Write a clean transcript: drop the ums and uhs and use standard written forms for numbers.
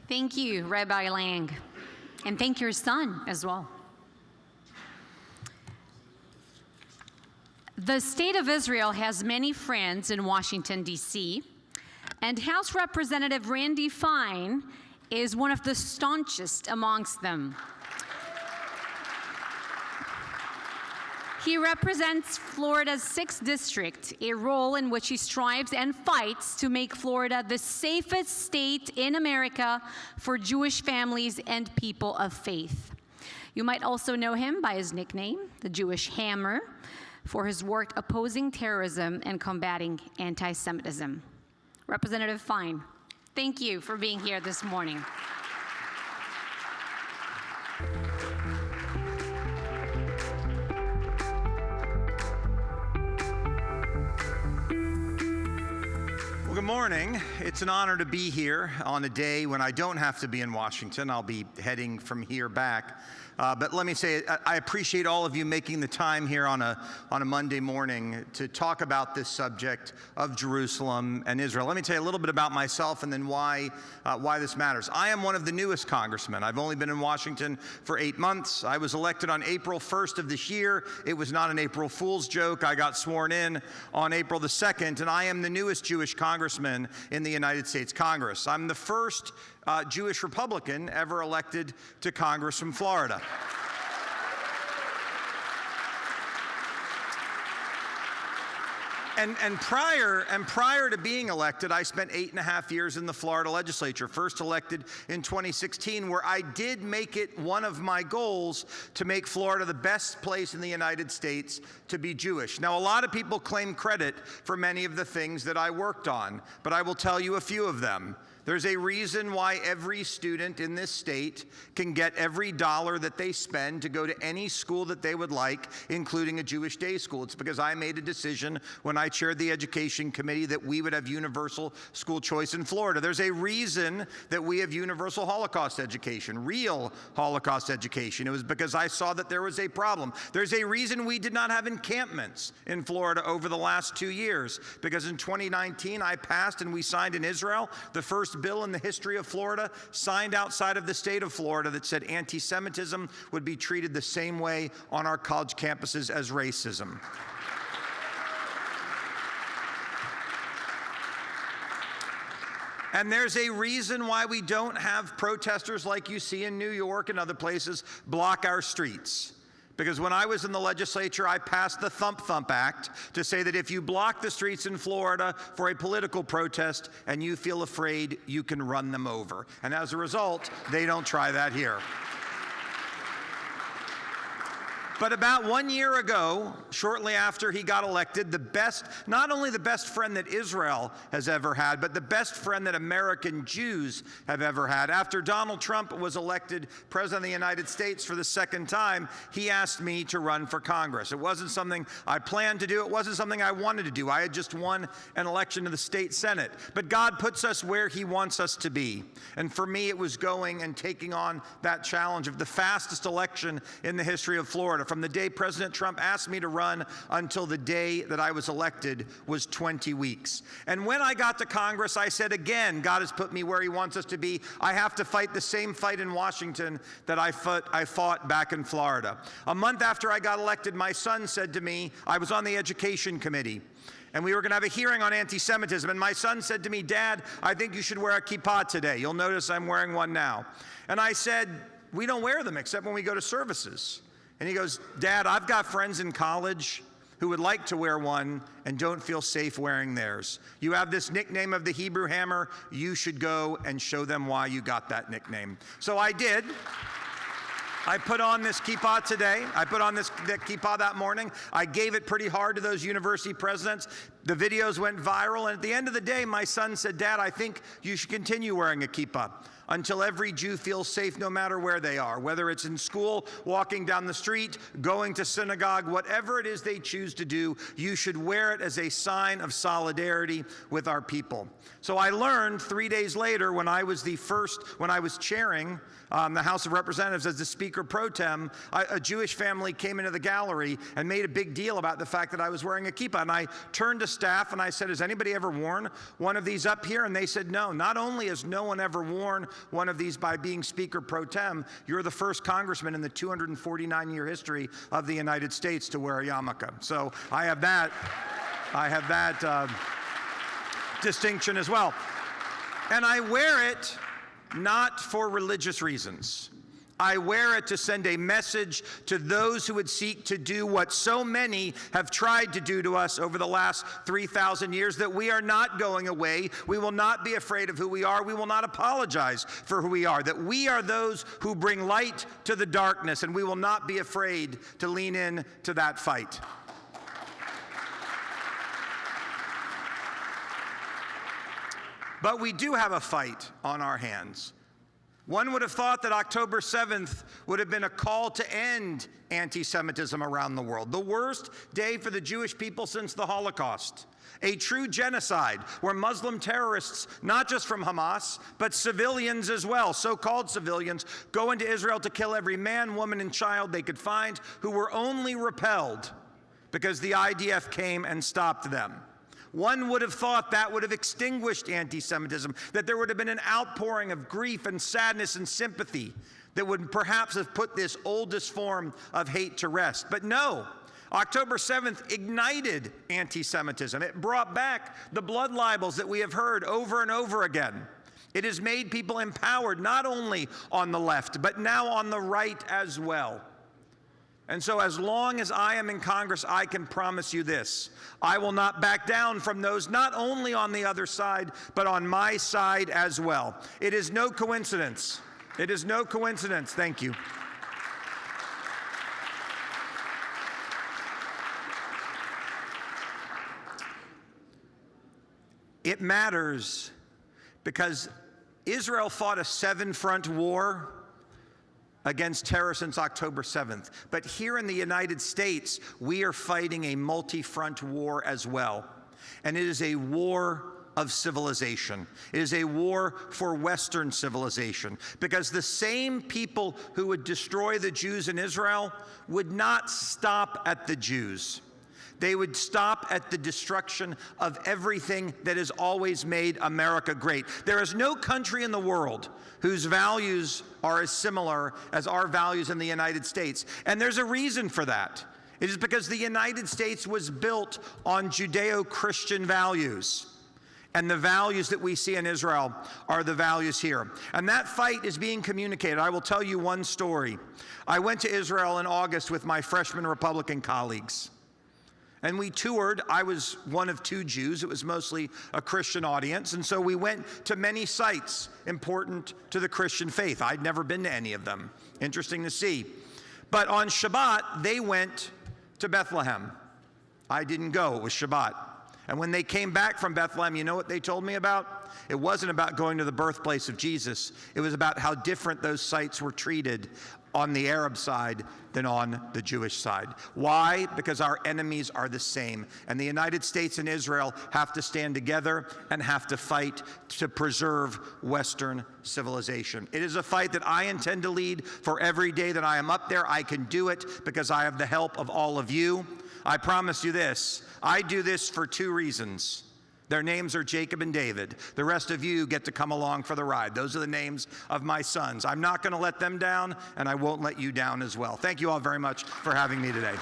Thank you, Rabbi Lang, and thank your son as well. The state of Israel has many friends in Washington, D.C., and House Representative Randy Fine is one of the staunchest amongst them. He represents Florida's 6th district, a role in which he strives and fights to make Florida the safest state in America for Jewish families and people of faith. You might also know him by his nickname, the Jewish Hammer, for his work opposing terrorism and combating anti-Semitism. Representative Fine, thank you for being here this morning. Well, good morning. It's an honor to be here on a day when I don't have to be in Washington. I'll be heading from here back. But let me say, I appreciate all of you making the time here on a Monday morning to talk about this subject of Jerusalem and Israel. Let me tell you a little bit about myself and then why this matters. I am one of the newest congressmen. I've only been in Washington for 8 months. I was elected on April 1st of this year. It was not an April Fool's joke. I got sworn in on April the 2nd, and I am the newest Jewish congressman in the United States Congress. I'm the first Jewish Republican ever elected to Congress from Florida. And prior to being elected, I spent 8.5 years in the Florida legislature, first elected in 2016, where I did make it one of my goals to make Florida the best place in the United States to be Jewish. Now, a lot of people claim credit for many of the things that I worked on, but I will tell you a few of them. There's a reason why every student in this state can get every dollar that they spend to go to any school that they would like, including a Jewish day school. It's because I made a decision when I chaired the education committee that we would have universal school choice in Florida. There's a reason that we have universal Holocaust education, real Holocaust education. It was because I saw that there was a problem. There's a reason we did not have encampments in Florida over the last 2 years, because in 2019 I passed and we signed in Israel the first bill in the history of Florida signed outside of the state of Florida that said anti-Semitism would be treated the same way on our college campuses as racism. And there's a reason why we don't have protesters like you see in New York and other places block our streets. Because when I was in the legislature, I passed the Thump Thump Act to say that if you block the streets in Florida for a political protest and you feel afraid, you can run them over. And as a result, they don't try that here. But about 1 year ago, shortly after he got elected, not only the best friend that Israel has ever had, but the best friend that American Jews have ever had. After Donald Trump was elected President of the United States for the second time, he asked me to run for Congress. It wasn't something I planned to do. It wasn't something I wanted to do. I had just won an election to the state Senate. But God puts us where he wants us to be. And for me, it was going and taking on that challenge of the fastest election in the history of Florida. From the day President Trump asked me to run until the day that I was elected was 20 weeks. And when I got to Congress, I said again, God has put me where he wants us to be. I have to fight the same fight in Washington that I fought back in Florida. A month after I got elected, my son said to me, I was on the education committee, and we were going to have a hearing on anti-Semitism, and my son said to me, Dad, I think you should wear a kippah today. You'll notice I'm wearing one now. And I said, we don't wear them except when we go to services. And he goes, Dad, I've got friends in college who would like to wear one and don't feel safe wearing theirs. You have this nickname of the Hebrew Hammer. You should go and show them why you got that nickname. So I did. I put on this kippah today. I put on that kippah that morning. I gave it pretty hard to those university presidents. The videos went viral. And at the end of the day, my son said, Dad, I think you should continue wearing a kippah until every Jew feels safe no matter where they are, whether it's in school, walking down the street, going to synagogue, whatever it is they choose to do, you should wear it as a sign of solidarity with our people. So I learned 3 days later when I was chairing the House of Representatives as the Speaker pro tem, a Jewish family came into the gallery and made a big deal about the fact that I was wearing a kippah. And I turned to staff and I said, has anybody ever worn one of these up here? And they said, no. Not only has no one ever worn one of these by being Speaker pro tem. You're the first congressman in the 249-year history of the United States to wear a yarmulke. So I have that distinction as well. And I wear it not for religious reasons. I wear it to send a message to those who would seek to do what so many have tried to do to us over the last 3,000 years, that we are not going away. We will not be afraid of who we are. We will not apologize for who we are, that we are those who bring light to the darkness, and we will not be afraid to lean in to that fight. But we do have a fight on our hands. One would have thought that October 7th would have been a call to end anti-Semitism around the world. The worst day for the Jewish people since the Holocaust. A true genocide where Muslim terrorists, not just from Hamas, but civilians as well, so-called civilians, go into Israel to kill every man, woman, and child they could find, who were only repelled because the IDF came and stopped them. One would have thought that would have extinguished anti-Semitism, that there would have been an outpouring of grief and sadness and sympathy that would perhaps have put this oldest form of hate to rest. But no, October 7th ignited anti-Semitism. It brought back the blood libels that we have heard over and over again. It has made people empowered, not only on the left, but now on the right as well. And so as long as I am in Congress, I can promise you this: I will not back down from those not only on the other side, but on my side as well. It is no coincidence. It is no coincidence. Thank you. It matters because Israel fought a 7-front war against terror since October 7th. But here in the United States, we are fighting a multi-front war as well. And it is a war of civilization. It is a war for Western civilization, because the same people who would destroy the Jews in Israel would not stop at the Jews. They would stop at the destruction of everything that has always made America great. There is no country in the world whose values are as similar as our values in the United States. And there's a reason for that. It is because the United States was built on Judeo-Christian values. And the values that we see in Israel are the values here. And that fight is being communicated. I will tell you one story. I went to Israel in August with my freshman Republican colleagues. And we toured. I was one of 2 Jews. It was mostly a Christian audience. And so we went to many sites important to the Christian faith. I'd never been to any of them. Interesting to see. But on Shabbat, they went to Bethlehem. I didn't go. It was Shabbat. And when they came back from Bethlehem, you know what they told me about? It wasn't about going to the birthplace of Jesus. It was about how different those sites were treated on the Arab side than on the Jewish side. Why? Because our enemies are the same. And the United States and Israel have to stand together and have to fight to preserve Western civilization. It is a fight that I intend to lead for every day that I am up there. I can do it because I have the help of all of you. I promise you this: I do this for 2 reasons. Their names are Jacob and David. The rest of you get to come along for the ride. Those are the names of my sons. I'm not going to let them down, and I won't let you down as well. Thank you all very much for having me today.